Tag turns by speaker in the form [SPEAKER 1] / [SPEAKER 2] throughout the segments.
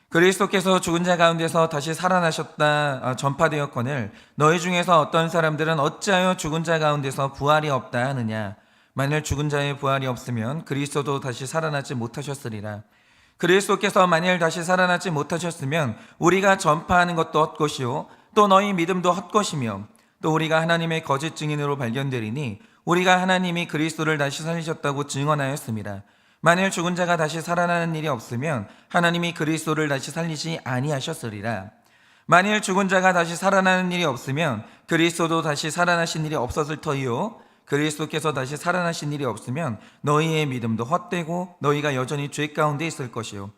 [SPEAKER 1] 그리스도께서 죽은 자 가운데서 다시 살아나셨다 전파되었거늘 너희 중에서 어떤 사람들은 어찌하여 죽은 자 가운데서 부활이 없다 하느냐. 만일 죽은 자의 부활이 없으면 그리스도도 다시 살아나지 못하셨으리라. 그리스도께서 만일 다시 살아나지 못하셨으면 우리가 전파하는 것도 헛것이요 또 너희 믿음도 헛것이며 또 우리가 하나님의 거짓 증인으로 발견되리니 우리가 하나님이 그리스도를 다시 살리셨다고 증언하였습니다. 만일 죽은 자가 다시 살아나는 일이 없으면 하나님이 그리스도를 다시 살리지 아니하셨으리라. 만일 죽은 자가 다시 살아나는 일이 없으면 그리스도도 다시 살아나신 일이 없었을 터이요 그리스도께서 다시 살아나신 일이 없으면 너희의 믿음도 헛되고 너희가 여전히 죄 가운데 있을 것이요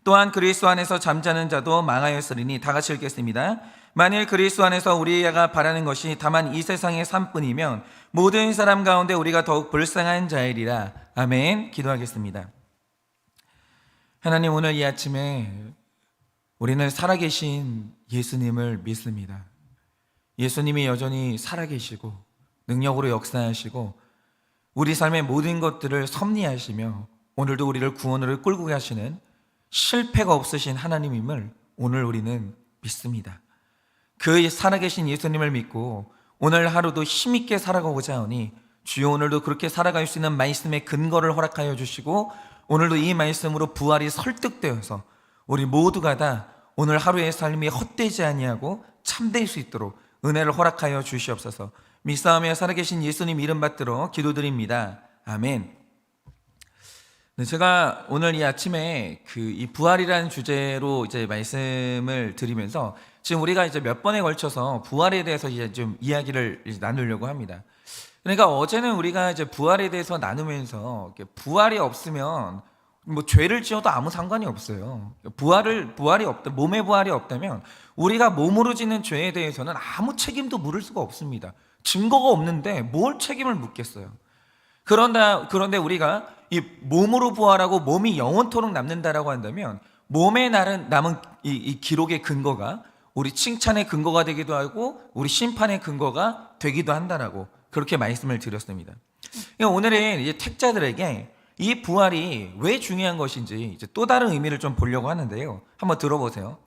[SPEAKER 1] 또한 그리스도 안에서 잠자는 자도 망하였으리니. 다 같이 읽겠습니다. 만일 그리스도 안에서 우리가 바라는 것이 다만 이 세상의 삶뿐이면 모든 사람 가운데 우리가 더욱 불쌍한 자이리라. 아멘. 기도하겠습니다. 하나님, 오늘 이 아침에 우리는 살아계신 예수님을 믿습니다. 예수님이 여전히 살아계시고 능력으로 역사하시고 우리 삶의 모든 것들을 섭리하시며 오늘도 우리를 구원으로 끌고 가시는 실패가 없으신 하나님임을 오늘 우리는 믿습니다. 그 살아계신 예수님을 믿고 오늘 하루도 힘있게 살아가고자 하니 주여 오늘도 그렇게 살아갈 수 있는 말씀의 근거를 허락하여 주시고 오늘도 이 말씀으로 부활이 설득되어서 우리 모두가 다 오늘 하루의 삶이 헛되지 아니하고 참될 수 있도록 은혜를 허락하여 주시옵소서. 믿사오며 살아계신 예수님 이름 받들어 기도드립니다. 아멘. 제가 오늘 이 아침에 이 부활이라는 주제로 이제 말씀을 드리면서 지금 우리가 이제 몇 번에 걸쳐서 부활에 대해서 이제 좀 이야기를 나누려고 합니다. 그러니까 어제는 우리가 이제 부활에 대해서 나누면서 부활이 없으면 뭐 죄를 지어도 아무 상관이 없어요. 부활이 없다, 몸의 부활이 없다면 우리가 몸으로 짓는 죄에 대해서는 아무 책임도 물을 수가 없습니다. 증거가 없는데 뭘 책임을 묻겠어요. 그런데 우리가 이 몸으로 부활하고 몸이 영원토록 남는다라고 한다면 몸에 남은 이 기록의 근거가 우리 칭찬의 근거가 되기도 하고 우리 심판의 근거가 되기도 한다라고 그렇게 말씀을 드렸습니다. 오늘은 이제 택자들에게 이 부활이 왜 중요한 것인지 이제 또 다른 의미를 좀 보려고 하는데요. 한번 들어보세요.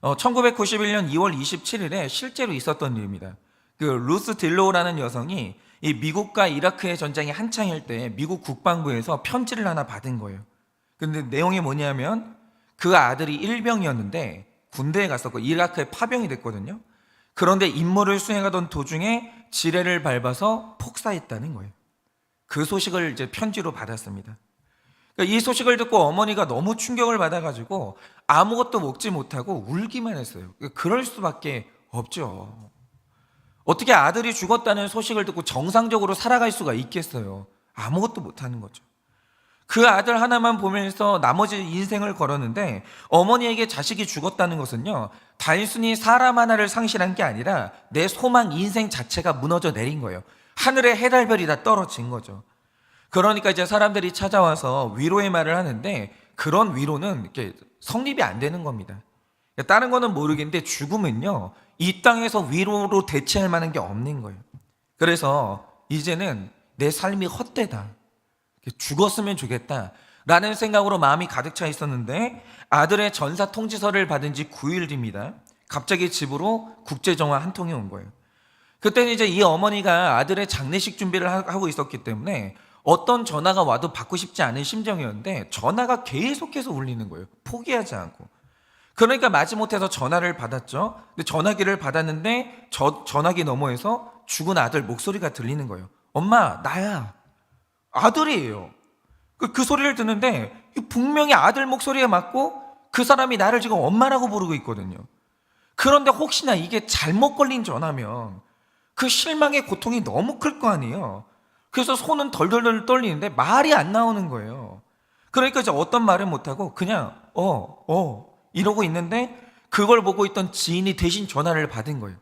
[SPEAKER 1] 1991년 2월 27일에 실제로 있었던 일입니다. 그 루스 딜로우라는 여성이 이 미국과 이라크의 전쟁이 한창일 때 미국 국방부에서 편지를 하나 받은 거예요. 근데 내용이 뭐냐면 그 아들이 일병이었는데 군대에 갔었고 이라크에 파병이 됐거든요. 그런데 임무를 수행하던 도중에 지뢰를 밟아서 폭사했다는 거예요. 그 소식을 이제 편지로 받았습니다. 그러니까 이 소식을 듣고 어머니가 너무 충격을 받아가지고 아무것도 먹지 못하고 울기만 했어요. 그럴 수밖에 없죠. 어떻게 아들이 죽었다는 소식을 듣고 정상적으로 살아갈 수가 있겠어요? 아무것도 못하는 거죠. 그 아들 하나만 보면서 나머지 인생을 걸었는데 어머니에게 자식이 죽었다는 것은요, 단순히 사람 하나를 상실한 게 아니라 내 소망 인생 자체가 무너져 내린 거예요. 하늘에 해달별이 다 떨어진 거죠. 그러니까 이제 사람들이 찾아와서 위로의 말을 하는데 그런 위로는 이렇게 성립이 안 되는 겁니다. 다른 거는 모르겠는데 죽음은요, 이 땅에서 위로로 대체할 만한 게 없는 거예요. 그래서 이제는 내 삶이 헛되다, 죽었으면 좋겠다 라는 생각으로 마음이 가득 차 있었는데 아들의 전사 통지서를 받은 지 9일 뒤입니다. 갑자기 집으로 국제전화 한 통이 온 거예요. 그때는 이제 이 어머니가 아들의 장례식 준비를 하고 있었기 때문에 어떤 전화가 와도 받고 싶지 않은 심정이었는데 전화가 계속해서 울리는 거예요. 포기하지 않고. 그러니까 마지못해서 전화를 받았죠. 근데 전화기를 받았는데 전화기 너머에서 죽은 아들 목소리가 들리는 거예요. 엄마, 나야. 아들이에요. 그 소리를 듣는데 분명히 아들 목소리에 맞고 그 사람이 나를 지금 엄마라고 부르고 있거든요. 그런데 혹시나 이게 잘못 걸린 전화면 그 실망의 고통이 너무 클 거 아니에요. 그래서 손은 덜덜덜 떨리는데 말이 안 나오는 거예요. 그러니까 이제 어떤 말을 못하고 그냥 이러고 있는데 그걸 보고 있던 지인이 대신 전화를 받은 거예요.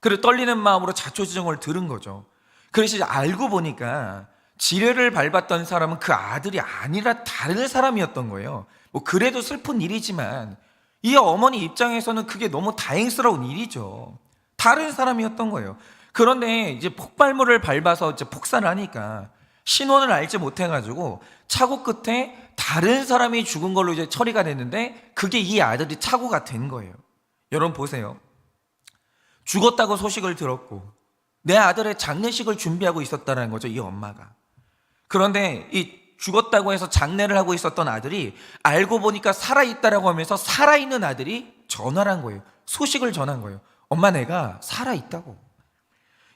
[SPEAKER 1] 그리고 떨리는 마음으로 자초지종을 들은 거죠. 그래서 이제 알고 보니까 지뢰를 밟았던 사람은 그 아들이 아니라 다른 사람이었던 거예요. 뭐 그래도 슬픈 일이지만 이 어머니 입장에서는 그게 너무 다행스러운 일이죠. 다른 사람이었던 거예요. 그런데 이제 폭발물을 밟아서 이제 폭사를 하니까 신원을 알지 못해가지고 차고 끝에 다른 사람이 죽은 걸로 이제 처리가 됐는데 그게 이 아들이 착오가 된 거예요. 여러분 보세요. 죽었다고 소식을 들었고 내 아들의 장례식을 준비하고 있었다는 거죠, 이 엄마가. 그런데 이 죽었다고 해서 장례를 하고 있었던 아들이 알고 보니까 살아있다라고 하면서 살아있는 아들이 전화를 한 거예요. 소식을 전한 거예요. 엄마, 내가 살아있다고.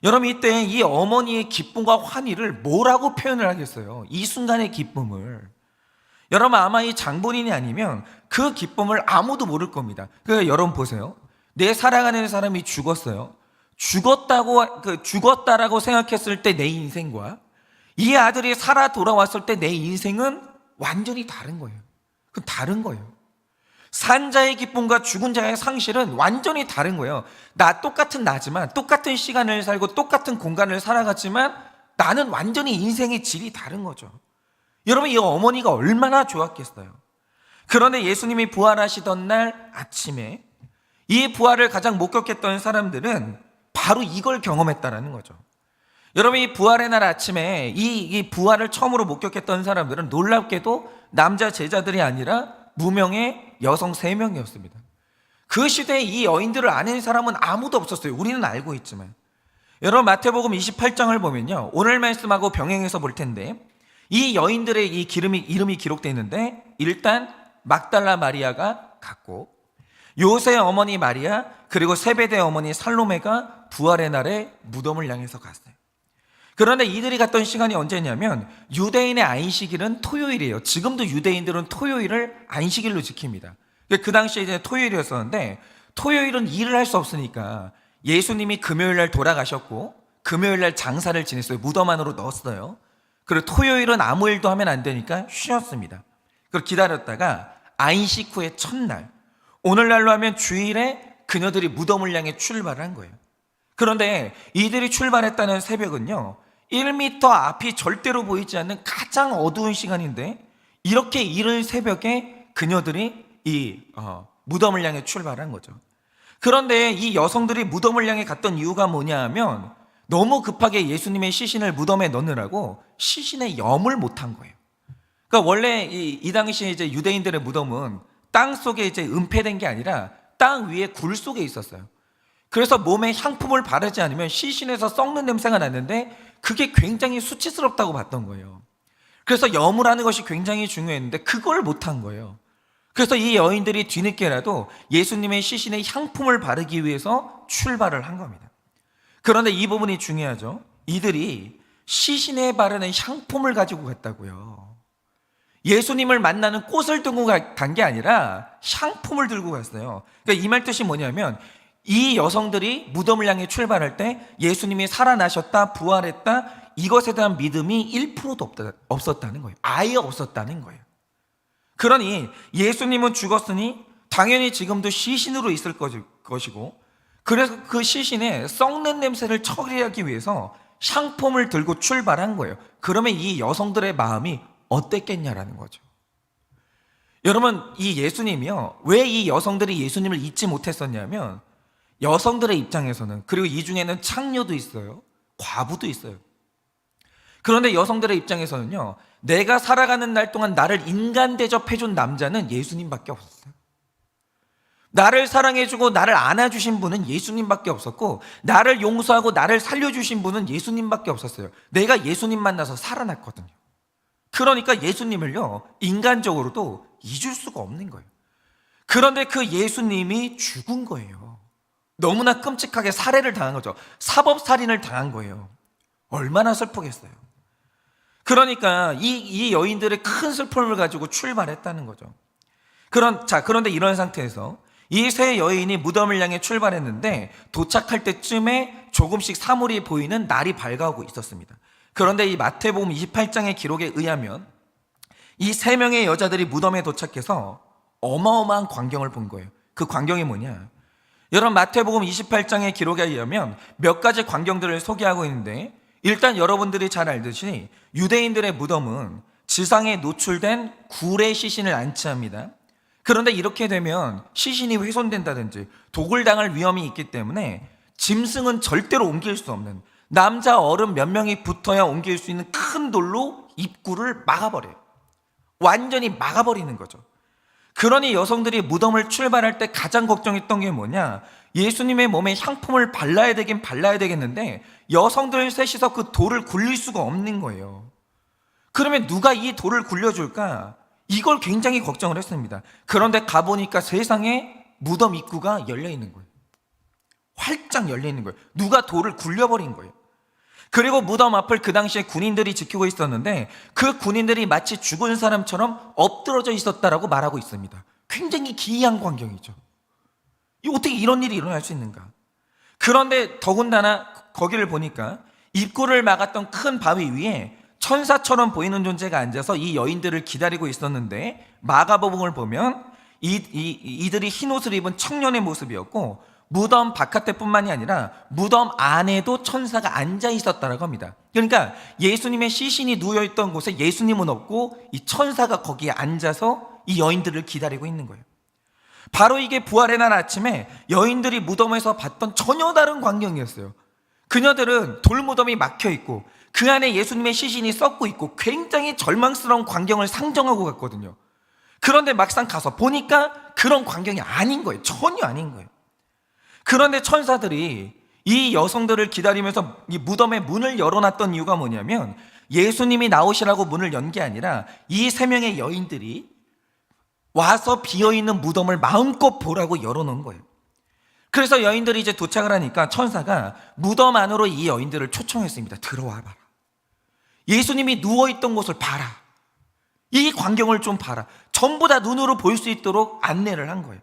[SPEAKER 1] 여러분, 이때 이 어머니의 기쁨과 환희를 뭐라고 표현을 하겠어요? 이 순간의 기쁨을. 여러분, 아마 이 장본인이 아니면 그 기쁨을 아무도 모를 겁니다. 그러니까 여러분 보세요. 내 사랑하는 사람이 죽었어요. 죽었다라고 생각했을 때 내 인생과 이 아들이 살아 돌아왔을 때 내 인생은 완전히 다른 거예요. 그건 다른 거예요. 산 자의 기쁨과 죽은 자의 상실은 완전히 다른 거예요. 똑같은 나지만, 똑같은 시간을 살고 똑같은 공간을 살아갔지만 나는 완전히 인생의 질이 다른 거죠. 여러분, 이 어머니가 얼마나 좋았겠어요. 그런데 예수님이 부활하시던 날 아침에 이 부활을 가장 목격했던 사람들은 바로 이걸 경험했다는 거죠. 여러분, 이 부활의 날 아침에 이 부활을 처음으로 목격했던 사람들은 놀랍게도 남자 제자들이 아니라 무명의 여성 3명이었습니다. 그 시대에 이 여인들을 아는 사람은 아무도 없었어요. 우리는 알고 있지만. 여러분, 마태복음 28장을 보면요, 오늘 말씀하고 병행해서 볼 텐데 이 여인들의 이 이름이 기록되어 있는데, 일단 막달라 마리아가 갔고, 요새 어머니 마리아, 그리고 세베대 어머니 살로메가 부활의 날에 무덤을 향해서 갔어요. 그런데 이들이 갔던 시간이 언제냐면 유대인의 안식일은 토요일이에요. 지금도 유대인들은 토요일을 안식일로 지킵니다. 그 당시에 이제 토요일이었었는데, 토요일은 일을 할 수 없으니까 예수님이 금요일 날 돌아가셨고 금요일 날 장사를 지냈어요. 무덤 안으로 넣었어요. 그리고 토요일은 아무 일도 하면 안 되니까 쉬었습니다. 그걸 기다렸다가 안식 후의 첫날, 오늘날로 하면 주일에 그녀들이 무덤을 향해 출발을 한 거예요. 그런데 이들이 출발했다는 새벽은요, 1m 앞이 절대로 보이지 않는 가장 어두운 시간인데, 이렇게 이른 새벽에 그녀들이 무덤을 향해 출발한 거죠. 그런데 이 여성들이 무덤을 향해 갔던 이유가 뭐냐 하면, 너무 급하게 예수님의 시신을 무덤에 넣느라고 시신에 염을 못한 거예요. 그러니까 원래 이 당시에 이제 유대인들의 무덤은 땅 속에 이제 은폐된 게 아니라 땅 위에 굴 속에 있었어요. 그래서 몸에 향품을 바르지 않으면 시신에서 썩는 냄새가 났는데 그게 굉장히 수치스럽다고 봤던 거예요. 그래서 염을 하는 것이 굉장히 중요했는데 그걸 못한 거예요. 그래서 이 여인들이 뒤늦게라도 예수님의 시신에 향품을 바르기 위해서 출발을 한 겁니다. 그런데 이 부분이 중요하죠. 이들이 시신에 바르는 향품을 가지고 갔다고요. 예수님을 만나는 꽃을 들고 간 게 아니라 향품을 들고 갔어요. 그러니까 이 말 뜻이 뭐냐면, 이 여성들이 무덤을 향해 출발할 때 예수님이 살아나셨다, 부활했다, 이것에 대한 믿음이 1%도 없었다는 거예요. 아예 없었다는 거예요. 그러니 예수님은 죽었으니 당연히 지금도 시신으로 있을 것이고, 그래서 그 시신에 썩는 냄새를 처리하기 위해서 향품을 들고 출발한 거예요. 그러면 이 여성들의 마음이 어땠겠냐라는 거죠. 여러분, 이 예수님이요, 왜 이 여성들이 예수님을 잊지 못했었냐면, 여성들의 입장에서는, 그리고 이 중에는 창녀도 있어요, 과부도 있어요. 그런데 여성들의 입장에서는요, 내가 살아가는 날 동안 나를 인간 대접해준 남자는 예수님밖에 없었어요. 나를 사랑해주고 나를 안아주신 분은 예수님밖에 없었고, 나를 용서하고 나를 살려주신 분은 예수님밖에 없었어요. 내가 예수님 만나서 살아났거든요. 그러니까 예수님을요, 인간적으로도 잊을 수가 없는 거예요. 그런데 그 예수님이 죽은 거예요. 너무나 끔찍하게 살해를 당한 거죠. 사법살인을 당한 거예요. 얼마나 슬프겠어요. 그러니까 이 여인들의 큰 슬픔을 가지고 출발했다는 거죠. 그런데 이런 상태에서 이 세 여인이 무덤을 향해 출발했는데, 도착할 때쯤에 조금씩 사물이 보이는 날이 밝아오고 있었습니다. 그런데 이 마태복음 28장의 기록에 의하면 이 3명의 여자들이 무덤에 도착해서 어마어마한 광경을 본 거예요. 그 광경이 뭐냐? 여러분, 마태복음 28장의 기록에 의하면 몇 가지 광경들을 소개하고 있는데, 일단 여러분들이 잘 알듯이 유대인들의 무덤은 지상에 노출된 굴의 시신을 안치합니다. 그런데 이렇게 되면 시신이 훼손된다든지 독을 당할 위험이 있기 때문에 짐승은 절대로 옮길 수 없는, 남자 어른 몇 명이 붙어야 옮길 수 있는 큰 돌로 입구를 막아버려요. 완전히 막아버리는 거죠. 그러니 여성들이 무덤을 출발할 때 가장 걱정했던 게 뭐냐, 예수님의 몸에 향품을 발라야 되긴 발라야 되겠는데 여성들 셋이서 그 돌을 굴릴 수가 없는 거예요. 그러면 누가 이 돌을 굴려줄까? 이걸 굉장히 걱정을 했습니다. 그런데 가보니까 세상에 무덤 입구가 열려 있는 거예요. 활짝 열려 있는 거예요. 누가 돌을 굴려버린 거예요. 그리고 무덤 앞을 그 당시에 군인들이 지키고 있었는데 그 군인들이 마치 죽은 사람처럼 엎드러져 있었다라고 말하고 있습니다. 굉장히 기이한 광경이죠. 어떻게 이런 일이 일어날 수 있는가? 그런데 더군다나 거기를 보니까 입구를 막았던 큰 바위 위에 천사처럼 보이는 존재가 앉아서 이 여인들을 기다리고 있었는데, 마가복음을 보면 이들이 흰 옷을 입은 청년의 모습이었고 무덤 바깥에뿐만이 아니라 무덤 안에도 천사가 앉아 있었다라고 합니다. 그러니까 예수님의 시신이 누워있던 곳에 예수님은 없고 이 천사가 거기에 앉아서 이 여인들을 기다리고 있는 거예요. 바로 이게 부활의 날 아침에 여인들이 무덤에서 봤던 전혀 다른 광경이었어요. 그녀들은 돌무덤이 막혀있고 그 안에 예수님의 시신이 썩고 있고 굉장히 절망스러운 광경을 상정하고 갔거든요. 그런데 막상 가서 보니까 그런 광경이 아닌 거예요. 전혀 아닌 거예요. 그런데 천사들이 이 여성들을 기다리면서 이 무덤의 문을 열어놨던 이유가 뭐냐면, 예수님이 나오시라고 문을 연 게 아니라 이 세 명의 여인들이 와서 비어있는 무덤을 마음껏 보라고 열어놓은 거예요. 그래서 여인들이 이제 도착을 하니까 천사가 무덤 안으로 이 여인들을 초청했습니다. 들어와 봐라. 예수님이 누워있던 곳을 봐라. 이 광경을 좀 봐라. 전부 다 눈으로 볼 수 있도록 안내를 한 거예요.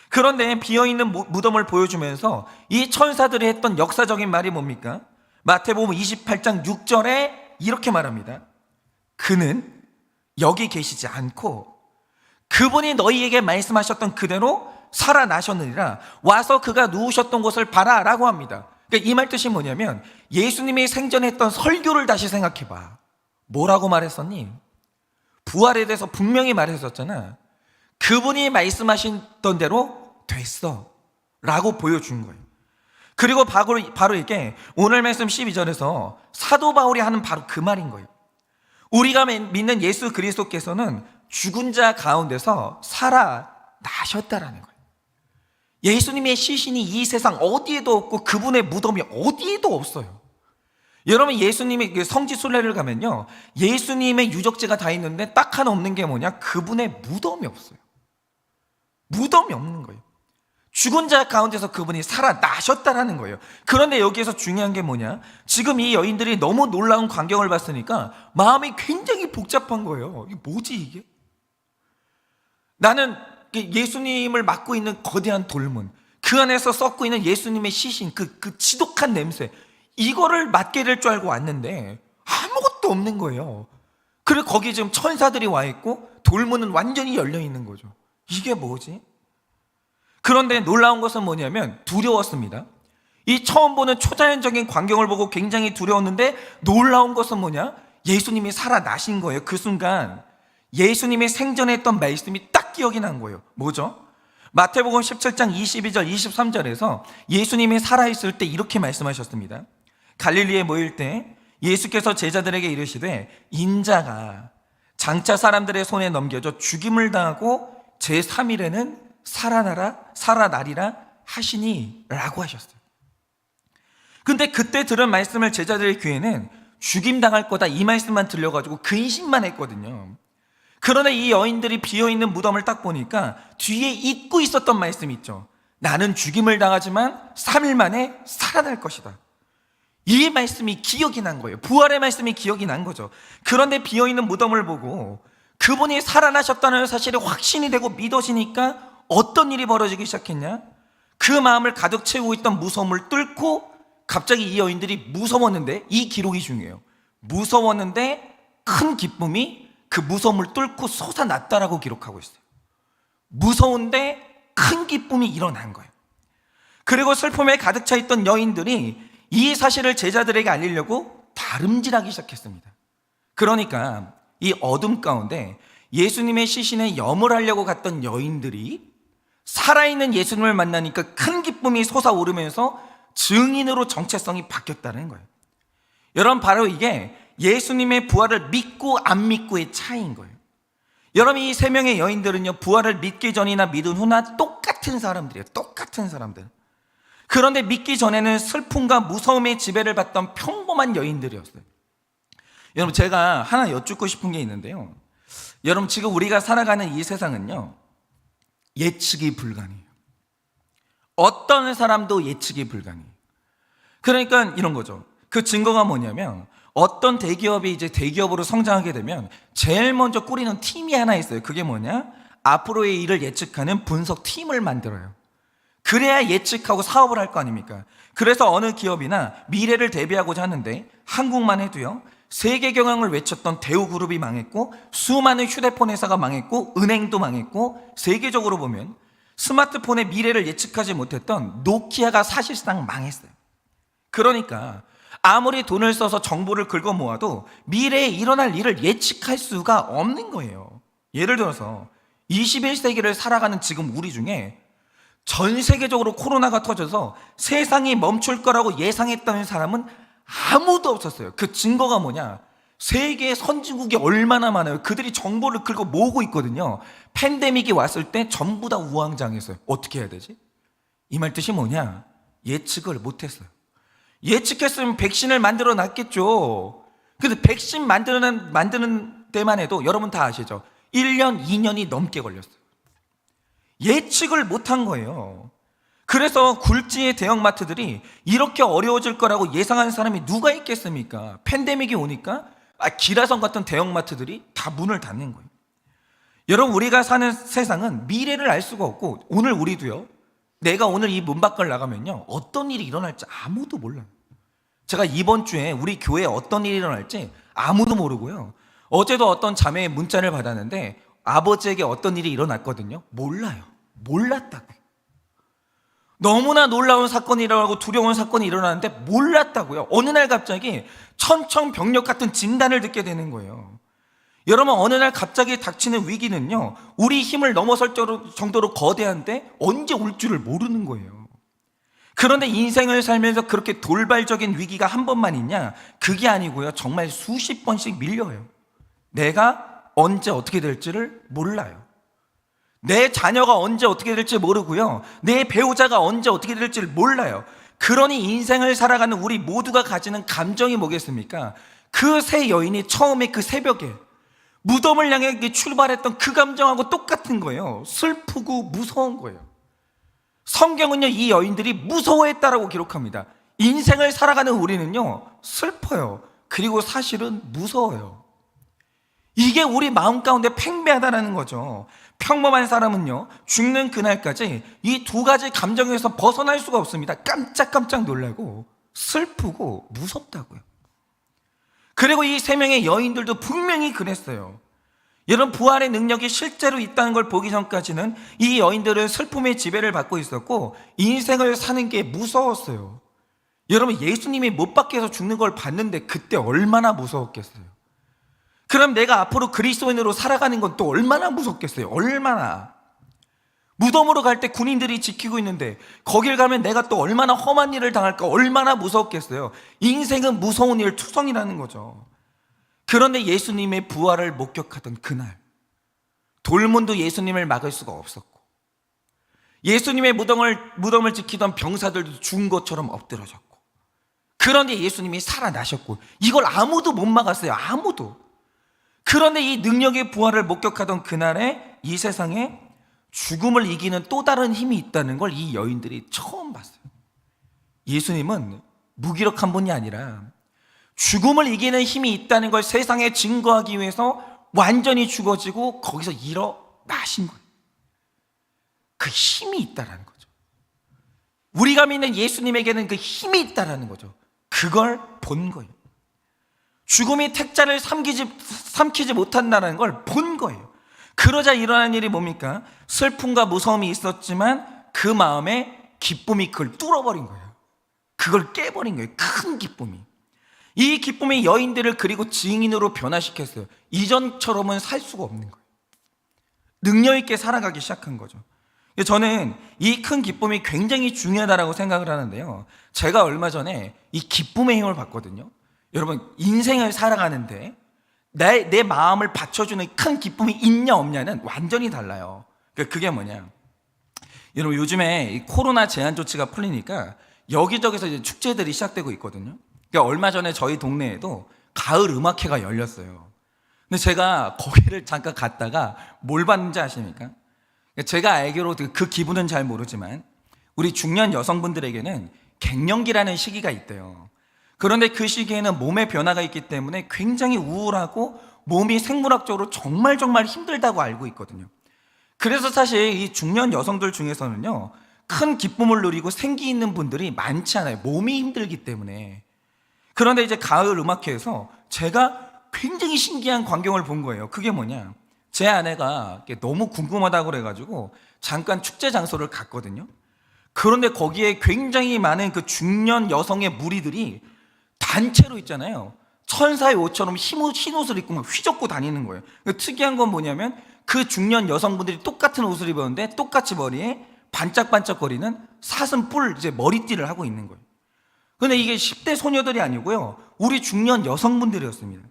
[SPEAKER 1] 그런데 비어있는 무덤을 보여주면서 이 천사들이 했던 역사적인 말이 뭡니까? 마태복음 28장 6절에 이렇게 말합니다. 그는 여기 계시지 않고 그분이 너희에게 말씀하셨던 그대로 살아나셨느니라. 와서 그가 누우셨던 곳을 봐라 라고 합니다. 그러니까 이 말 뜻이 뭐냐면, 예수님이 생전에 했던 설교를 다시 생각해봐. 뭐라고 말했었니? 부활에 대해서 분명히 말했었잖아. 그분이 말씀하셨던 대로 됐어 라고 보여준 거예요. 그리고 바로 이게 오늘 말씀 12절에서 사도 바울이 하는 바로 그 말인 거예요. 우리가 믿는 예수 그리스도께서는 죽은 자 가운데서 살아나셨다라는 거예요. 예수님의 시신이 이 세상 어디에도 없고 그분의 무덤이 어디에도 없어요. 여러분, 예수님의 성지 순례를 가면요, 예수님의 유적지가 다 있는데 딱 하나 없는 게 뭐냐? 그분의 무덤이 없어요. 무덤이 없는 거예요. 죽은 자 가운데서 그분이 살아나셨다라는 거예요. 그런데 여기에서 중요한 게 뭐냐? 지금 이 여인들이 너무 놀라운 광경을 봤으니까 마음이 굉장히 복잡한 거예요. 이게 뭐지 이게? 나는 예수님을 맡고 있는 거대한 돌문, 그 안에서 썩고 있는 예수님의 시신, 그 지독한 냄새, 이거를 맡게 될 줄 알고 왔는데 아무것도 없는 거예요. 그리고 거기 지금 천사들이 와 있고 돌문은 완전히 열려 있는 거죠. 이게 뭐지? 그런데 놀라운 것은 뭐냐면 두려웠습니다. 이 처음 보는 초자연적인 광경을 보고 굉장히 두려웠는데 놀라운 것은 뭐냐? 예수님이 살아나신 거예요. 그 순간 예수님이 생전에 했던 말씀이 딱 기억이 난 거예요. 뭐죠? 마태복음 17장 22절 23절에서 예수님이 살아있을 때 이렇게 말씀하셨습니다. 갈릴리에 모일 때 예수께서 제자들에게 이르시되 인자가 장차 사람들의 손에 넘겨져 죽임을 당하고 제3일에는 살아나리라 하시니 라고 하셨어요. 근데 그때 들은 말씀을 제자들의 귀에는 죽임당할 거다 이 말씀만 들려가지고 근심만 했거든요. 그러나 이 여인들이 비어있는 무덤을 딱 보니까 뒤에 잊고 있었던 말씀 있죠. 나는 죽임을 당하지만 3일 만에 살아날 것이다. 이 말씀이 기억이 난 거예요. 부활의 말씀이 기억이 난 거죠. 그런데 비어있는 무덤을 보고 그분이 살아나셨다는 사실이 확신이 되고 믿어지니까 어떤 일이 벌어지기 시작했냐? 그 마음을 가득 채우고 있던 무서움을 뚫고 갑자기 이 여인들이 무서웠는데, 이 기록이 중요해요. 무서웠는데 큰 기쁨이 그 무서움을 뚫고 솟아났다라고 기록하고 있어요. 무서운데 큰 기쁨이 일어난 거예요. 그리고 슬픔에 가득 차 있던 여인들이 이 사실을 제자들에게 알리려고 다름질하기 시작했습니다. 그러니까 이 어둠 가운데 예수님의 시신에 염을 하려고 갔던 여인들이 살아있는 예수님을 만나니까 큰 기쁨이 솟아오르면서 증인으로 정체성이 바뀌었다는 거예요. 여러분, 바로 이게 예수님의 부활을 믿고 안 믿고의 차이인 거예요. 여러분, 이 세 명의 여인들은요, 부활을 믿기 전이나 믿은 후나 똑같은 사람들이에요. 똑같은 사람들. 그런데 믿기 전에는 슬픔과 무서움의 지배를 받던 평범한 여인들이었어요. 여러분, 제가 하나 여쭙고 싶은 게 있는데요. 여러분, 지금 우리가 살아가는 이 세상은요, 예측이 불가능해요. 어떤 사람도 예측이 불가능해요. 그러니까 이런 거죠. 그 증거가 뭐냐면, 어떤 대기업이 이제 대기업으로 성장하게 되면 제일 먼저 꾸리는 팀이 하나 있어요. 그게 뭐냐? 앞으로의 일을 예측하는 분석 팀을 만들어요. 그래야 예측하고 사업을 할 거 아닙니까? 그래서 어느 기업이나 미래를 대비하고자 하는데, 한국만 해도요, 세계 경영을 외쳤던 대우그룹이 망했고, 수많은 휴대폰 회사가 망했고, 은행도 망했고, 세계적으로 보면 스마트폰의 미래를 예측하지 못했던 노키아가 사실상 망했어요. 그러니까 아무리 돈을 써서 정보를 긁어 모아도 미래에 일어날 일을 예측할 수가 없는 거예요. 예를 들어서 21세기를 살아가는 지금 우리 중에 전 세계적으로 코로나가 터져서 세상이 멈출 거라고 예상했다는 사람은 아무도 없었어요. 그 증거가 뭐냐? 세계 선진국이 얼마나 많아요. 그들이 정보를 긁어 모으고 있거든요. 팬데믹이 왔을 때 전부 다 우왕좌왕했어요. 어떻게 해야 되지? 이 말 뜻이 뭐냐? 예측을 못했어요. 예측했으면 백신을 만들어 놨겠죠. 근데 백신 만드는 데만 해도 여러분 다 아시죠? 1년, 2년이 넘게 걸렸어요. 예측을 못한 거예요. 그래서 굴지의 대형마트들이 이렇게 어려워질 거라고 예상한 사람이 누가 있겠습니까? 팬데믹이 오니까 기라성 같은 대형마트들이 다 문을 닫는 거예요. 여러분, 우리가 사는 세상은 미래를 알 수가 없고, 오늘 우리도요, 내가 오늘 이 문 밖을 나가면요, 어떤 일이 일어날지 아무도 몰라요. 제가 이번 주에 우리 교회에 어떤 일이 일어날지 아무도 모르고요, 어제도 어떤 자매의 문자를 받았는데 아버지에게 어떤 일이 일어났거든요. 몰라요. 몰랐다고요. 너무나 놀라운 사건이 일어나고 두려운 사건이 일어나는데 몰랐다고요. 어느 날 갑자기 천청병력 같은 진단을 듣게 되는 거예요. 여러분, 어느 날 갑자기 닥치는 위기는요, 우리 힘을 넘어설 정도로 거대한데 언제 올 줄을 모르는 거예요. 그런데 인생을 살면서 그렇게 돌발적인 위기가 한 번만 있냐? 그게 아니고요, 정말 수십 번씩 밀려요. 내가 언제 어떻게 될지를 몰라요. 내 자녀가 언제 어떻게 될지 모르고요, 내 배우자가 언제 어떻게 될지를 몰라요. 그러니 인생을 살아가는 우리 모두가 가지는 감정이 뭐겠습니까? 그 세 여인이 처음에 그 새벽에 무덤을 향해 출발했던 그 감정하고 똑같은 거예요. 슬프고 무서운 거예요. 성경은요, 이 여인들이 무서워했다라고 기록합니다. 인생을 살아가는 우리는요, 슬퍼요. 그리고 사실은 무서워요. 이게 우리 마음 가운데 팽배하다는 거죠. 평범한 사람은요, 죽는 그날까지 이 두 가지 감정에서 벗어날 수가 없습니다. 깜짝깜짝 놀라고 슬프고 무섭다고요. 그리고 이 세 명의 여인들도 분명히 그랬어요. 여러분, 부활의 능력이 실제로 있다는 걸 보기 전까지는 이 여인들은 슬픔의 지배를 받고 있었고 인생을 사는 게 무서웠어요. 여러분, 예수님이 못 박혀서 죽는 걸 봤는데 그때 얼마나 무서웠겠어요. 그럼 내가 앞으로 그리스도인으로 살아가는 건 또 얼마나 무섭겠어요. 얼마나. 무덤으로 갈 때 군인들이 지키고 있는데 거길 가면 내가 또 얼마나 험한 일을 당할까, 얼마나 무섭겠어요. 인생은 무서운 일 투성이라는 거죠. 그런데 예수님의 부활을 목격하던 그날, 돌문도 예수님을 막을 수가 없었고, 예수님의 무덤을 지키던 병사들도 죽은 것처럼 엎드러졌고, 그런데 예수님이 살아나셨고, 이걸 아무도 못 막았어요. 아무도. 그런데 이 능력의 부활을 목격하던 그날에 이 세상에 죽음을 이기는 또 다른 힘이 있다는 걸 이 여인들이 처음 봤어요. 예수님은 무기력한 분이 아니라 죽음을 이기는 힘이 있다는 걸 세상에 증거하기 위해서 완전히 죽어지고 거기서 일어나신 거예요. 그 힘이 있다는 거죠. 우리가 믿는 예수님에게는 그 힘이 있다는 거죠. 그걸 본 거예요. 죽음이 택자를 삼키지 못한다는 걸 본 거예요. 그러자 일어난 일이 뭡니까? 슬픔과 무서움이 있었지만 그 마음에 기쁨이 그걸 뚫어버린 거예요. 그걸 깨버린 거예요. 큰 기쁨이. 이 기쁨이 여인들을 그리고 증인으로 변화시켰어요. 이전처럼은 살 수가 없는 거예요. 능력 있게 살아가기 시작한 거죠. 저는 이 큰 기쁨이 굉장히 중요하다고 생각을 하는데요, 제가 얼마 전에 이 기쁨의 힘을 봤거든요. 여러분, 인생을 살아가는데 내 마음을 받쳐주는 큰 기쁨이 있냐 없냐는 완전히 달라요. 그게 뭐냐, 여러분 요즘에 이 코로나 제한 조치가 풀리니까 여기저기서 이제 축제들이 시작되고 있거든요. 그러니까 얼마 전에 저희 동네에도 가을 음악회가 열렸어요. 근데 제가 거기를 잠깐 갔다가 뭘 봤는지 아십니까? 제가 알기로 그 기분은 잘 모르지만 우리 중년 여성분들에게는 갱년기라는 시기가 있대요. 그런데 그 시기에는 몸의 변화가 있기 때문에 굉장히 우울하고 몸이 생물학적으로 정말 힘들다고 알고 있거든요. 그래서 사실 이 중년 여성들 중에서는요, 큰 기쁨을 누리고 생기 있는 분들이 많지 않아요. 몸이 힘들기 때문에. 그런데 이제 가을 음악회에서 제가 굉장히 신기한 광경을 본 거예요. 그게 뭐냐, 제 아내가 너무 궁금하다고 그래가지고 잠깐 축제 장소를 갔거든요. 그런데 거기에 굉장히 많은 그 중년 여성의 무리들이 단체로 있잖아요, 천사의 옷처럼 흰 옷을 입고 막 휘젓고 다니는 거예요. 특이한 건 뭐냐면 그 중년 여성분들이 똑같은 옷을 입었는데 똑같이 머리에 반짝반짝거리는 사슴뿔 이제 머리띠를 하고 있는 거예요. 근데 이게 10대 소녀들이 아니고요, 우리 중년 여성분들이었습니다.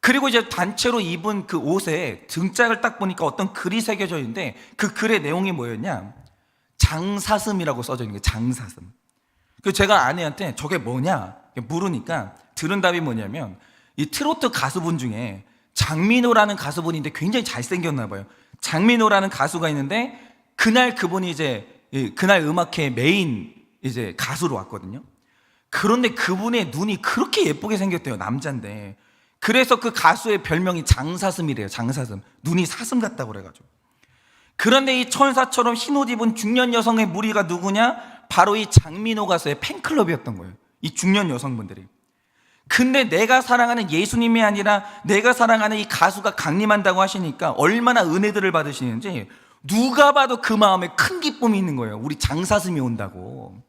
[SPEAKER 1] 그리고 이제 단체로 입은 그 옷에 등짝을 딱 보니까 어떤 글이 새겨져 있는데 그 글의 내용이 뭐였냐, 장사슴이라고 써져 있는 거예요. 장사슴. 그래서 제가 아내한테 저게 뭐냐 물으니까 들은 답이 뭐냐면, 이 트로트 가수분 중에 장민호라는 가수분인데 굉장히 잘생겼나 봐요. 장민호라는 가수가 있는데 그날 그분이 이제 그날 음악회 메인 이제 가수로 왔거든요. 그런데 그분의 눈이 그렇게 예쁘게 생겼대요. 남자인데. 그래서 그 가수의 별명이 장사슴이래요. 장사슴. 눈이 사슴 같다고 그래가지고. 그런데 이 천사처럼 흰옷 입은 중년 여성의 무리가 누구냐? 바로 이 장민호 가수의 팬클럽이었던 거예요. 이 중년 여성분들이. 근데 내가 사랑하는 예수님이 아니라 내가 사랑하는 이 가수가 강림한다고 하시니까 얼마나 은혜들을 받으시는지 누가 봐도 그 마음에 큰 기쁨이 있는 거예요. 우리 장사슴이 온다고.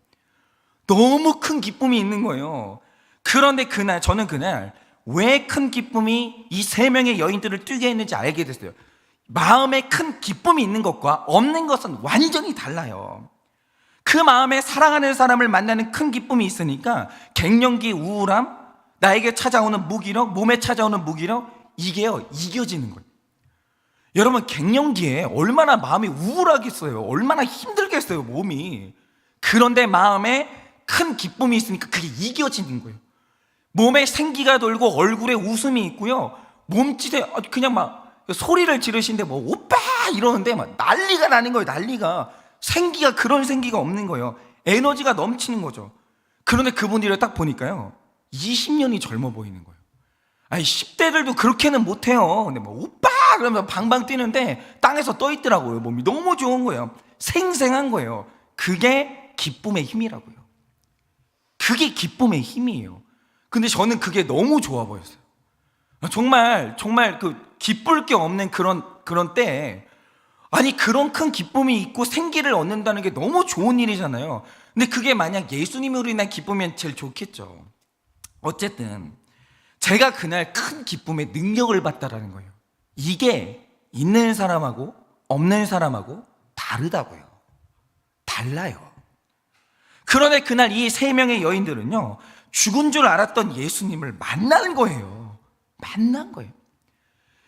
[SPEAKER 1] 너무 큰 기쁨이 있는 거예요. 그런데 저는 그날 왜 큰 기쁨이 이 세 명의 여인들을 뛰게 했는지 알게 됐어요. 마음에 큰 기쁨이 있는 것과 없는 것은 완전히 달라요. 그 마음에 사랑하는 사람을 만나는 큰 기쁨이 있으니까 갱년기 우울함, 나에게 찾아오는 무기력, 몸에 찾아오는 무기력, 이게요 이겨지는 거예요. 여러분 갱년기에 얼마나 마음이 우울하겠어요. 얼마나 힘들겠어요 몸이. 그런데 마음에 큰 기쁨이 있으니까 그게 이겨지는 거예요. 몸에 생기가 돌고 얼굴에 웃음이 있고요, 몸짓에 그냥 막 소리를 지르시는데 뭐 오빠 이러는데 막 난리가 나는 거예요. 난리가. 생기가 그런 생기가 없는 거예요. 에너지가 넘치는 거죠. 그런데 그분들을 딱 보니까요 20년이 젊어 보이는 거예요. 아니 10대들도 그렇게는 못해요. 근데 뭐 오빠 그러면서 방방 뛰는데 땅에서 떠 있더라고요. 몸이 너무 좋은 거예요. 생생한 거예요. 그게 기쁨의 힘이라고요. 그게 기쁨의 힘이에요. 근데 저는 그게 너무 좋아 보였어요. 정말 그 기쁠 게 없는 그런 때에 아니 그런 큰 기쁨이 있고 생기를 얻는다는 게 너무 좋은 일이잖아요. 근데 그게 만약 예수님으로 인한 기쁨이면 제일 좋겠죠. 어쨌든 제가 그날 큰 기쁨의 능력을 받다라는 거예요. 이게 있는 사람하고 없는 사람하고 다르다고요. 달라요. 그런데 그날 이 세 명의 여인들은요 죽은 줄 알았던 예수님을 만나는 거예요. 만난 거예요.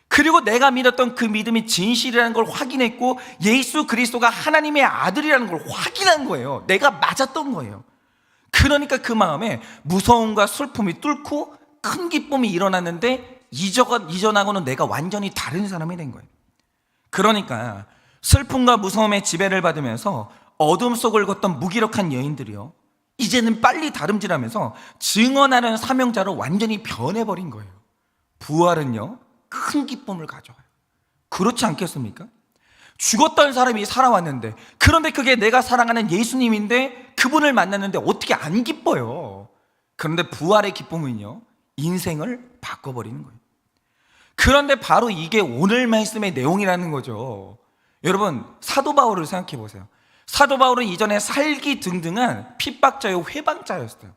[SPEAKER 1] 그리고 내가 믿었던 그 믿음이 진실이라는 걸 확인했고 예수 그리스도가 하나님의 아들이라는 걸 확인한 거예요. 내가 맞았던 거예요. 그러니까 그 마음에 무서움과 슬픔이 뚫고 큰 기쁨이 일어났는데 이전하고는 내가 완전히 다른 사람이 된 거예요. 그러니까 슬픔과 무서움의 지배를 받으면서 어둠 속을 걷던 무기력한 여인들이요 이제는 빨리 다름질하면서 증언하는 사명자로 완전히 변해버린 거예요. 부활은요 큰 기쁨을 가져와요. 그렇지 않겠습니까? 죽었던 사람이 살아왔는데, 그런데 그게 내가 사랑하는 예수님인데 그분을 만났는데 어떻게 안 기뻐요? 그런데 부활의 기쁨은요 인생을 바꿔버리는 거예요. 그런데 바로 이게 오늘 말씀의 내용이라는 거죠. 여러분 사도 바울을 생각해 보세요. 사도 바울은 이전에 살기등등한 핍박자요 회방자였어요.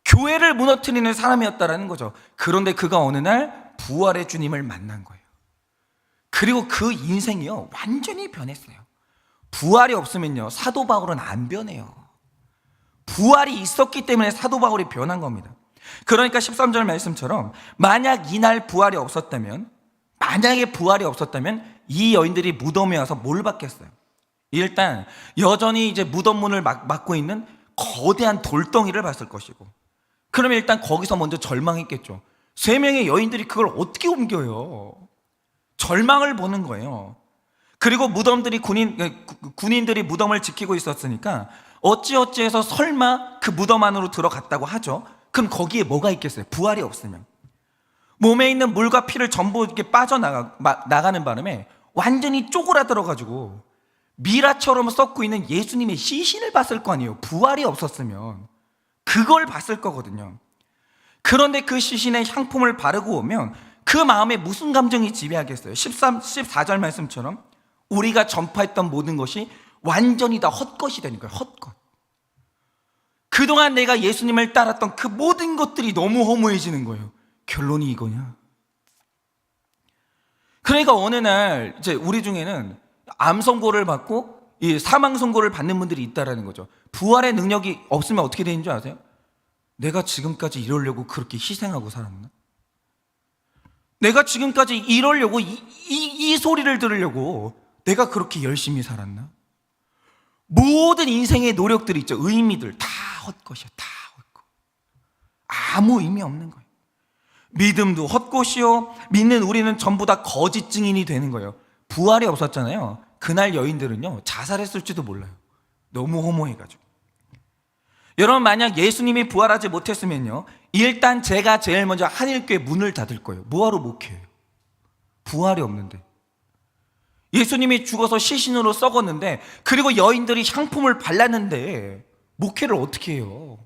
[SPEAKER 1] 교회를 무너뜨리는 사람이었다라는 거죠. 그런데 그가 어느 날 부활의 주님을 만난 거예요. 그리고 그 인생이요 완전히 변했어요. 부활이 없으면요 사도 바울은 안 변해요. 부활이 있었기 때문에 사도 바울이 변한 겁니다. 그러니까 13절 말씀처럼 만약 이날 부활이 없었다면, 만약에 부활이 없었다면 이 여인들이 무덤에 와서 뭘 받겠어요? 일단 여전히 이제 무덤 문을 막고 있는 거대한 돌덩이를 봤을 것이고, 그러면 일단 거기서 먼저 절망했겠죠. 세 명의 여인들이 그걸 어떻게 옮겨요? 절망을 보는 거예요. 그리고 군인들이 무덤을 지키고 있었으니까 어찌어찌해서 설마 그 무덤 안으로 들어갔다고 하죠. 그럼 거기에 뭐가 있겠어요? 부활이 없으면. 몸에 있는 물과 피를 전부 이렇게 빠져나가는 바람에 완전히 쪼그라들어가지고 미라처럼 썩고 있는 예수님의 시신을 봤을 거 아니에요. 부활이 없었으면. 그걸 봤을 거거든요. 그런데 그 시신에 향품을 바르고 오면 그 마음에 무슨 감정이 지배하겠어요? 14절 말씀처럼 우리가 전파했던 모든 것이 완전히 다 헛것이 되는 거예요. 헛것. 그동안 내가 예수님을 따랐던 그 모든 것들이 너무 허무해지는 거예요. 결론이 이거냐? 그러니까 어느 날 이제 우리 중에는 암 선고를 받고 이 사망 선고를 받는 분들이 있다라는 거죠. 부활의 능력이 없으면 어떻게 되는 줄 아세요? 내가 지금까지 이러려고 그렇게 희생하고 살았나? 내가 지금까지 이러려고 이 소리를 들으려고 내가 그렇게 열심히 살았나? 모든 인생의 노력들이 있죠. 의미들 다 헛것이야. 다 헛것. 아무 의미 없는 거예요. 믿음도 헛것이요, 믿는 우리는 전부 다 거짓 증인이 되는 거예요. 부활이 없었잖아요. 그날 여인들은요 자살했을지도 몰라요. 너무 허무해가지고. 여러분, 만약 예수님이 부활하지 못했으면요 일단 제가 제일 먼저 한일교회 문을 닫을 거예요. 뭐하러 목회해요? 부활이 없는데. 예수님이 죽어서 시신으로 썩었는데, 그리고 여인들이 향품을 발랐는데 목회를 어떻게 해요?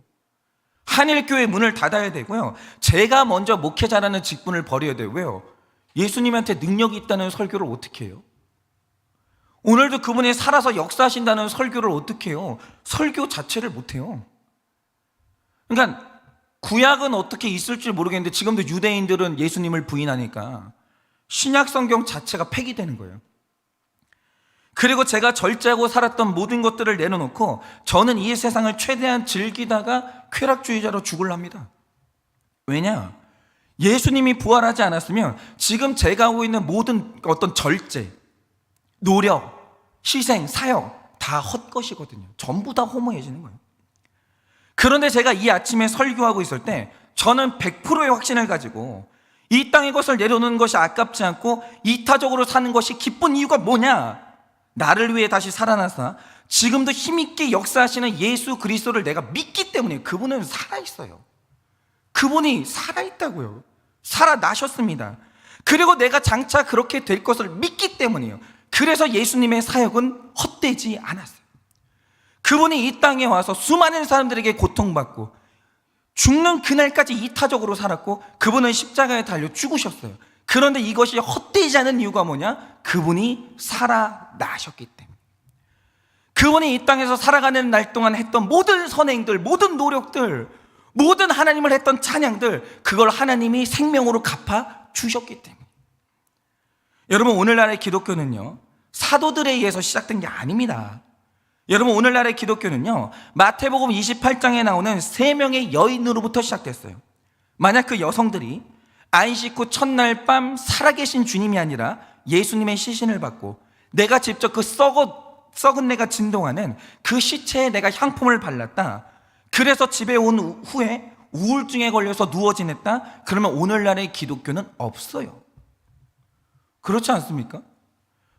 [SPEAKER 1] 한일교회 문을 닫아야 되고요, 제가 먼저 목회자라는 직분을 버려야 되고요, 예수님한테 능력이 있다는 설교를 어떻게 해요? 오늘도 그분이 살아서 역사하신다는 설교를 어떻게 해요? 설교 자체를 못해요. 그러니까 구약은 어떻게 있을지 모르겠는데 지금도 유대인들은 예수님을 부인하니까 신약 성경 자체가 폐기되는 거예요. 그리고 제가 절제하고 살았던 모든 것들을 내려놓고 저는 이 세상을 최대한 즐기다가 쾌락주의자로 죽을랍니다. 왜냐? 예수님이 부활하지 않았으면 지금 제가 하고 있는 모든 어떤 절제, 노력, 희생, 사역 다 헛것이거든요. 전부 다 허무해지는 거예요. 그런데 제가 이 아침에 설교하고 있을 때 저는 100%의 확신을 가지고 이 땅의 것을 내려놓는 것이 아깝지 않고 이타적으로 사는 것이 기쁜 이유가 뭐냐? 나를 위해 다시 살아나서 지금도 힘있게 역사하시는 예수 그리스도를 내가 믿기 때문에. 그분은 살아있어요. 그분이 살아있다고요. 살아나셨습니다. 그리고 내가 장차 그렇게 될 것을 믿기 때문이에요. 그래서 예수님의 사역은 헛되지 않았어요. 그분이 이 땅에 와서 수많은 사람들에게 고통받고 죽는 그날까지 이타적으로 살았고 그분은 십자가에 달려 죽으셨어요. 그런데 이것이 헛되지 않은 이유가 뭐냐? 그분이 살아나셨기 때문에. 그분이 이 땅에서 살아가는 날 동안 했던 모든 선행들, 모든 노력들, 모든 하나님을 했던 찬양들, 그걸 하나님이 생명으로 갚아 주셨기 때문에. 여러분, 오늘날의 기독교는요 사도들에 의해서 시작된 게 아닙니다. 여러분, 오늘날의 기독교는요 마태복음 28장에 나오는 3명의 여인으로부터 시작됐어요. 만약 그 여성들이 안식 후 첫날 밤 살아계신 주님이 아니라 예수님의 시신을 받고 내가 직접 그 썩은 내가 진동하는 그 시체에 내가 향품을 발랐다, 그래서 집에 온 후에 우울증에 걸려서 누워 지냈다, 그러면 오늘날의 기독교는 없어요. 그렇지 않습니까?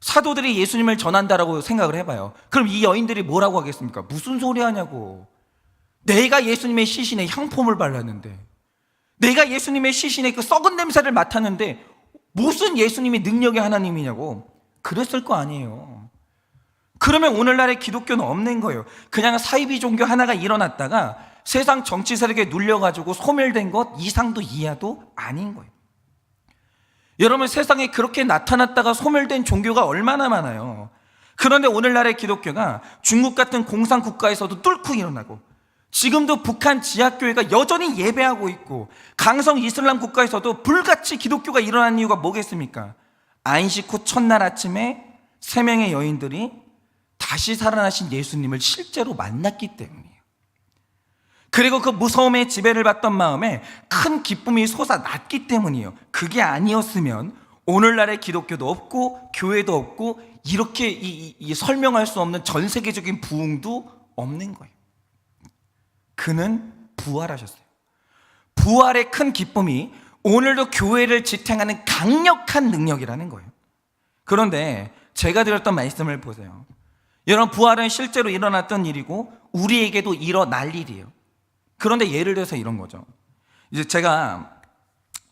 [SPEAKER 1] 사도들이 예수님을 전한다라고 생각을 해봐요. 그럼 이 여인들이 뭐라고 하겠습니까? 무슨 소리 하냐고. 내가 예수님의 시신에 향품을 발랐는데, 내가 예수님의 시신에 그 썩은 냄새를 맡았는데 무슨 예수님이 능력의 하나님이냐고 그랬을 거 아니에요. 그러면 오늘날의 기독교는 없는 거예요. 그냥 사이비 종교 하나가 일어났다가 세상 정치 세력에 눌려가지고 소멸된 것 이상도 이하도 아닌 거예요. 여러분, 세상에 그렇게 나타났다가 소멸된 종교가 얼마나 많아요. 그런데 오늘날의 기독교가 중국 같은 공산국가에서도 뚫고 일어나고, 지금도 북한 지하교회가 여전히 예배하고 있고, 강성 이슬람 국가에서도 불같이 기독교가 일어난 이유가 뭐겠습니까? 안식 후 첫날 아침에 3명의 여인들이 다시 살아나신 예수님을 실제로 만났기 때문이에요. 그리고 그 무서움의 지배를 받던 마음에 큰 기쁨이 솟아났기 때문이에요. 그게 아니었으면 오늘날의 기독교도 없고 교회도 없고 이렇게 설명할 수 없는 전 세계적인 부흥도 없는 거예요. 그는 부활하셨어요. 부활의 큰 기쁨이 오늘도 교회를 지탱하는 강력한 능력이라는 거예요. 그런데 제가 드렸던 말씀을 보세요. 여러분, 부활은 실제로 일어났던 일이고 우리에게도 일어날 일이에요. 그런데 예를 들어서 이런 거죠. 이제 제가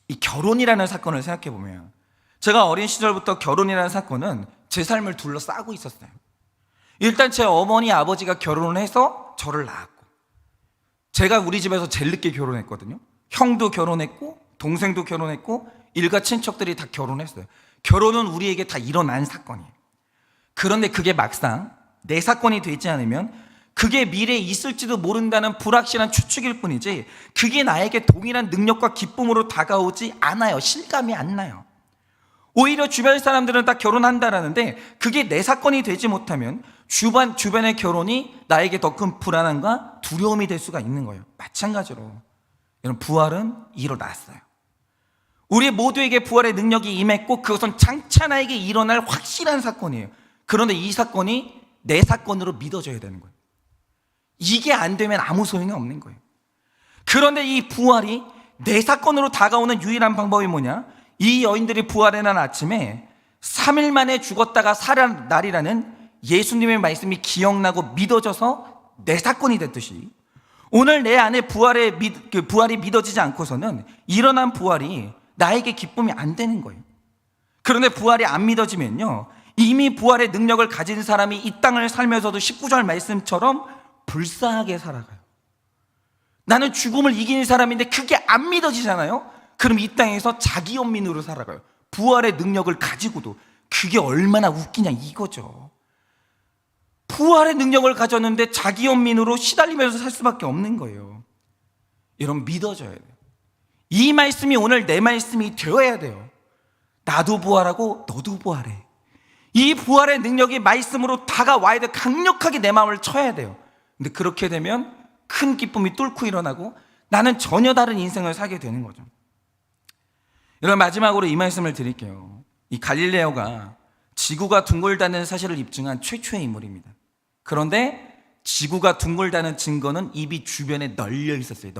[SPEAKER 1] 이 결혼이라는 사건을 생각해 보면, 제가 어린 시절부터 결혼이라는 사건은 제 삶을 둘러싸고 있었어요. 일단 제 어머니 아버지가 결혼을 해서 저를 낳았고, 제가 우리 집에서 제일 늦게 결혼했거든요. 형도 결혼했고 동생도 결혼했고 일가 친척들이 다 결혼했어요. 결혼은 우리에게 다 일어난 사건이에요. 그런데 그게 막상 내 사건이 되지 않으면 그게 미래에 있을지도 모른다는 불확실한 추측일 뿐이지 그게 나에게 동일한 능력과 기쁨으로 다가오지 않아요. 실감이 안 나요. 오히려 주변 사람들은 다 결혼한다라는데 그게 내 사건이 되지 못하면 주변의 결혼이 나에게 더 큰 불안함과 두려움이 될 수가 있는 거예요. 마찬가지로 여러분, 부활은 일어났어요. 우리 모두에게 부활의 능력이 임했고 그것은 장차 나에게 일어날 확실한 사건이에요. 그런데 이 사건이 내 사건으로 믿어져야 되는 거예요. 이게 안 되면 아무 소용이 없는 거예요. 그런데 이 부활이 내 사건으로 다가오는 유일한 방법이 뭐냐? 이 여인들이 부활의 날 아침에 3일 만에 죽었다가 살아난 날이라는 예수님의 말씀이 기억나고 믿어져서 내 사건이 됐듯이 오늘 내 안에 부활이 믿어지지 않고서는 일어난 부활이 나에게 기쁨이 안 되는 거예요. 그런데 부활이 안 믿어지면요, 이미 부활의 능력을 가진 사람이 이 땅을 살면서도 19절 말씀처럼 불쌍하게 살아가요. 나는 죽음을 이기는 사람인데 그게 안 믿어지잖아요. 그럼 이 땅에서 자기 연민으로 살아가요. 부활의 능력을 가지고도. 그게 얼마나 웃기냐 이거죠. 부활의 능력을 가졌는데 자기 연민으로 시달리면서 살 수밖에 없는 거예요. 여러분, 믿어져야 돼요. 이 말씀이 오늘 내 말씀이 되어야 돼요. 나도 부활하고 너도 부활해. 이 부활의 능력이 말씀으로 다가와야 돼. 강력하게 내 마음을 쳐야 돼요. 근데 그렇게 되면 큰 기쁨이 뚫고 일어나고 나는 전혀 다른 인생을 살게 되는 거죠. 여러분, 마지막으로 이 말씀을 드릴게요. 이 갈릴레오가 지구가 둥글다는 사실을 입증한 최초의 인물입니다. 그런데 지구가 둥글다는 증거는 이미 주변에 널려 있었어요.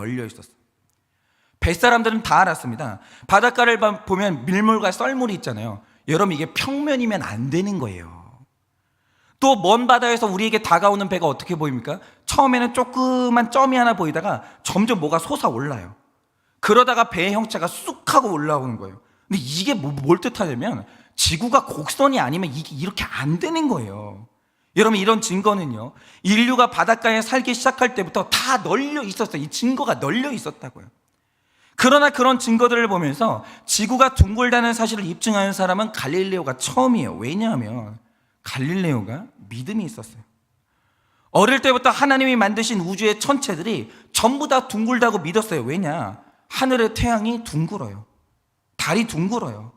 [SPEAKER 1] 뱃사람들은 다 알았습니다. 바닷가를 보면 밀물과 썰물이 있잖아요. 여러분, 이게 평면이면 안 되는 거예요. 또 먼 바다에서 우리에게 다가오는 배가 어떻게 보입니까? 처음에는 조그만 점이 하나 보이다가 점점 뭐가 솟아올라요. 그러다가 배의 형체가 쑥 하고 올라오는 거예요. 근데 이게 뭘 뜻하냐면 지구가 곡선이 아니면 이게 이렇게 안 되는 거예요. 여러분, 이런 증거는요, 인류가 바닷가에 살기 시작할 때부터 다 널려 있었어요. 이 증거가 널려 있었다고요. 그러나 그런 증거들을 보면서 지구가 둥글다는 사실을 입증하는 사람은 갈릴레오가 처음이에요. 왜냐하면 갈릴레오가 믿음이 있었어요. 어릴 때부터 하나님이 만드신 우주의 천체들이 전부 다 둥글다고 믿었어요. 왜냐? 하늘의 태양이 둥글어요. 달이 둥글어요.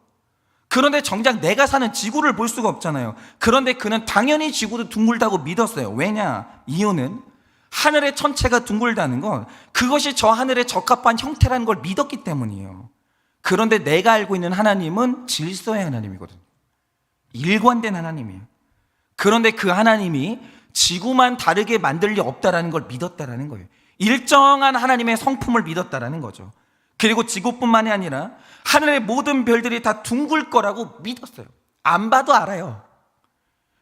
[SPEAKER 1] 그런데 정작 내가 사는 지구를 볼 수가 없잖아요. 그런데 그는 당연히 지구도 둥글다고 믿었어요. 왜냐? 이유는 하늘의 천체가 둥글다는 건 그것이 저 하늘에 적합한 형태라는 걸 믿었기 때문이에요. 그런데 내가 알고 있는 하나님은 질서의 하나님이거든요. 일관된 하나님이에요. 그런데 그 하나님이 지구만 다르게 만들 리 없다라는 걸 믿었다라는 거예요. 일정한 하나님의 성품을 믿었다라는 거죠. 그리고 지구뿐만이 아니라 하늘의 모든 별들이 다 둥글 거라고 믿었어요. 안 봐도 알아요.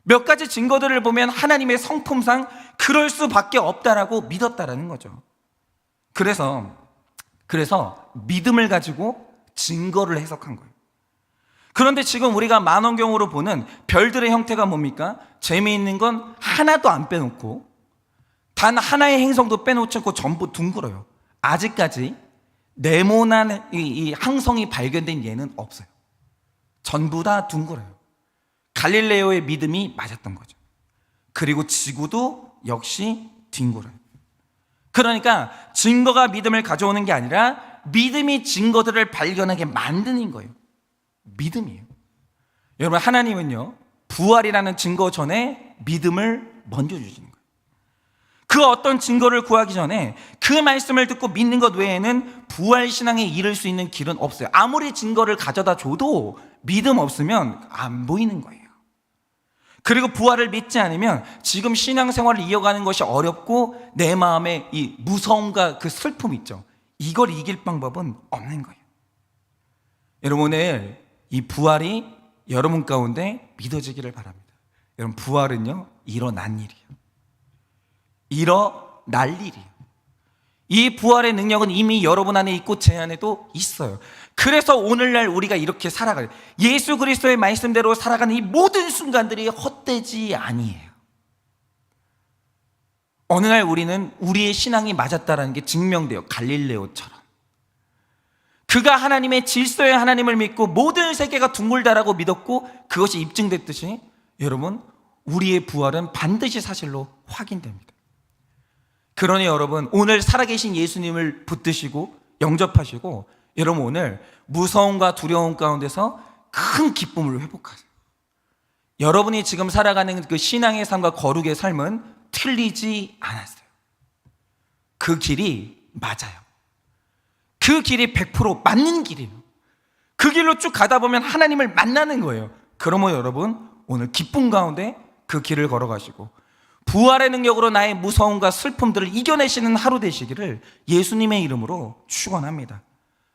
[SPEAKER 1] 몇 가지 증거들을 보면 하나님의 성품상 그럴 수밖에 없다라고 믿었다라는 거죠. 그래서 믿음을 가지고 증거를 해석한 거예요. 그런데 지금 우리가 만원경으로 보는 별들의 형태가 뭡니까? 재미있는 건 하나도 안 빼놓고 단 하나의 행성도 빼놓지 않고 전부 둥글어요. 아직까지 네모난 이 항성이 발견된 예는 없어요. 전부 다 둥글어요. 갈릴레오의 믿음이 맞았던 거죠. 그리고 지구도 역시 둥글어요. 그러니까 증거가 믿음을 가져오는 게 아니라 믿음이 증거들을 발견하게 만드는 거예요. 믿음이에요. 여러분, 하나님은요, 부활이라는 증거 전에 믿음을 먼저 주시는 거예요. 그 어떤 증거를 구하기 전에 그 말씀을 듣고 믿는 것 외에는 부활신앙에 이를 수 있는 길은 없어요. 아무리 증거를 가져다 줘도 믿음 없으면 안 보이는 거예요. 그리고 부활을 믿지 않으면 지금 신앙생활을 이어가는 것이 어렵고 내 마음에 이 무서움과 그 슬픔 있죠. 이걸 이길 방법은 없는 거예요. 여러분, 오늘 이 부활이 여러분 가운데 믿어지기를 바랍니다. 여러분, 부활은요, 일어난 일이에요. 일어날 일이에요. 이 부활의 능력은 이미 여러분 안에 있고 제 안에도 있어요. 그래서 오늘날 우리가 이렇게 살아가요. 예수 그리스도의 말씀대로 살아가는 이 모든 순간들이 헛되지 아니에요. 어느 날 우리는 우리의 신앙이 맞았다는 게 증명돼요. 갈릴레오처럼. 그가 하나님의 질서의 하나님을 믿고 모든 세계가 둥글다라고 믿었고 그것이 입증됐듯이 여러분, 우리의 부활은 반드시 사실로 확인됩니다. 그러니 여러분, 오늘 살아계신 예수님을 붙드시고 영접하시고 여러분, 오늘 무서움과 두려움 가운데서 큰 기쁨을 회복하세요. 여러분이 지금 살아가는 그 신앙의 삶과 거룩의 삶은 틀리지 않았어요. 그 길이 맞아요. 그 길이 100% 맞는 길이에요. 그 길로 쭉 가다 보면 하나님을 만나는 거예요. 그러면 여러분, 오늘 기쁨 가운데 그 길을 걸어가시고 부활의 능력으로 나의 무서움과 슬픔들을 이겨내시는 하루 되시기를 예수님의 이름으로 축원합니다.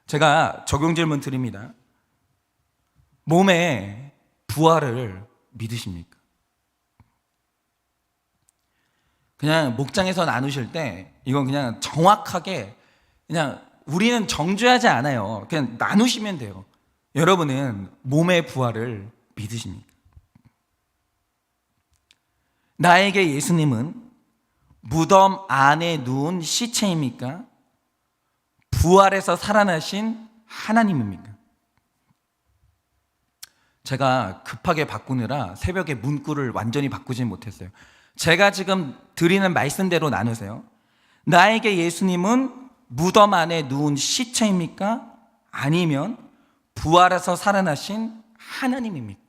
[SPEAKER 1] 제가 적용 질문 드립니다. 몸의 부활을 믿으십니까? 그냥 목장에서 나누실 때 이건 그냥 정확하게 그냥 우리는 정죄하지 않아요. 그냥 나누시면 돼요. 여러분은 몸의 부활을 믿으십니까? 나에게 예수님은 무덤 안에 누운 시체입니까? 부활해서 살아나신 하나님입니까? 제가 급하게 바꾸느라 새벽에 문구를 완전히 바꾸지 못했어요. 제가 지금 드리는 말씀대로 나누세요. 나에게 예수님은 무덤 안에 누운 시체입니까? 아니면 부활해서 살아나신 하나님입니까?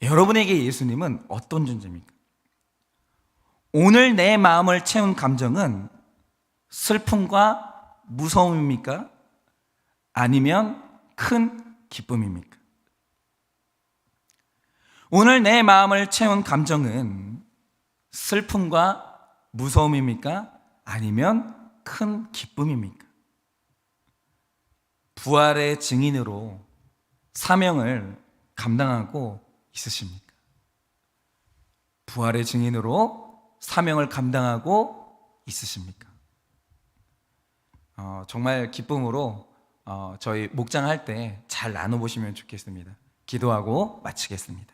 [SPEAKER 1] 여러분에게 예수님은 어떤 존재입니까? 오늘 내 마음을 채운 감정은 슬픔과 무서움입니까? 아니면 큰 기쁨입니까? 오늘 내 마음을 채운 감정은 슬픔과 무서움입니까? 아니면 큰 기쁨입니까? 부활의 증인으로 사명을 감당하고 있으십니까? 부활의 증인으로 사명을 감당하고 있으십니까? 정말 기쁨으로 저희 목장할 때 잘 나눠보시면 좋겠습니다. 기도하고 마치겠습니다.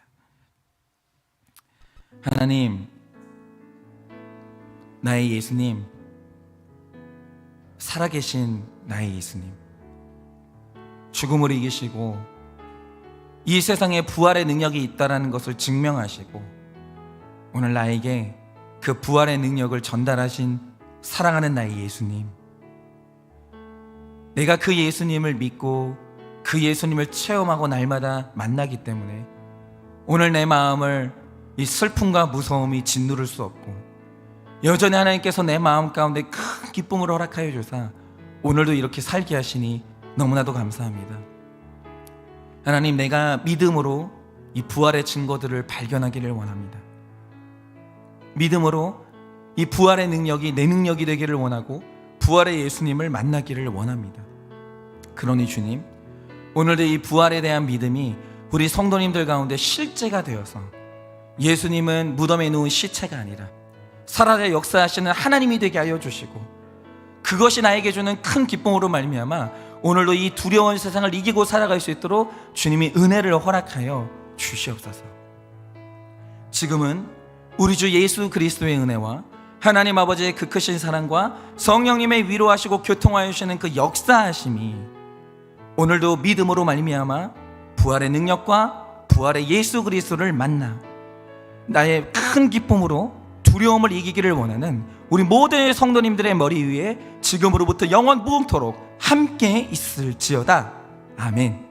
[SPEAKER 1] 하나님, 나의 예수님, 살아계신 나의 예수님, 죽음을 이기시고 이 세상에 부활의 능력이 있다는 것을 증명하시고 오늘 나에게 그 부활의 능력을 전달하신 사랑하는 나의 예수님, 내가 그 예수님을 믿고 그 예수님을 체험하고 날마다 만나기 때문에 오늘 내 마음을 이 슬픔과 무서움이 짓누를 수 없고 여전히 하나님께서 내 마음 가운데 큰 기쁨을 허락하여 주사 오늘도 이렇게 살게 하시니 너무나도 감사합니다. 하나님, 내가 믿음으로 이 부활의 증거들을 발견하기를 원합니다. 믿음으로 이 부활의 능력이 내 능력이 되기를 원하고 부활의 예수님을 만나기를 원합니다. 그러니 주님, 오늘도 이 부활에 대한 믿음이 우리 성도님들 가운데 실제가 되어서 예수님은 무덤에 누운 시체가 아니라 살아서 역사하시는 하나님이 되게 하여 주시고 그것이 나에게 주는 큰 기쁨으로 말미암아 오늘도 이 두려운 세상을 이기고 살아갈 수 있도록 주님이 은혜를 허락하여 주시옵소서. 지금은 우리 주 예수 그리스도의 은혜와 하나님 아버지의 그 크신 사랑과 성령님의 위로하시고 교통하여 주시는 그 역사하심이 오늘도 믿음으로 말미암아 부활의 능력과 부활의 예수 그리스도를 만나 나의 큰 기쁨으로 두려움을 이기기를 원하는 우리 모든 성도님들의 머리 위에 지금으로부터 영원 무궁토록 함께 있을지어다. 아멘.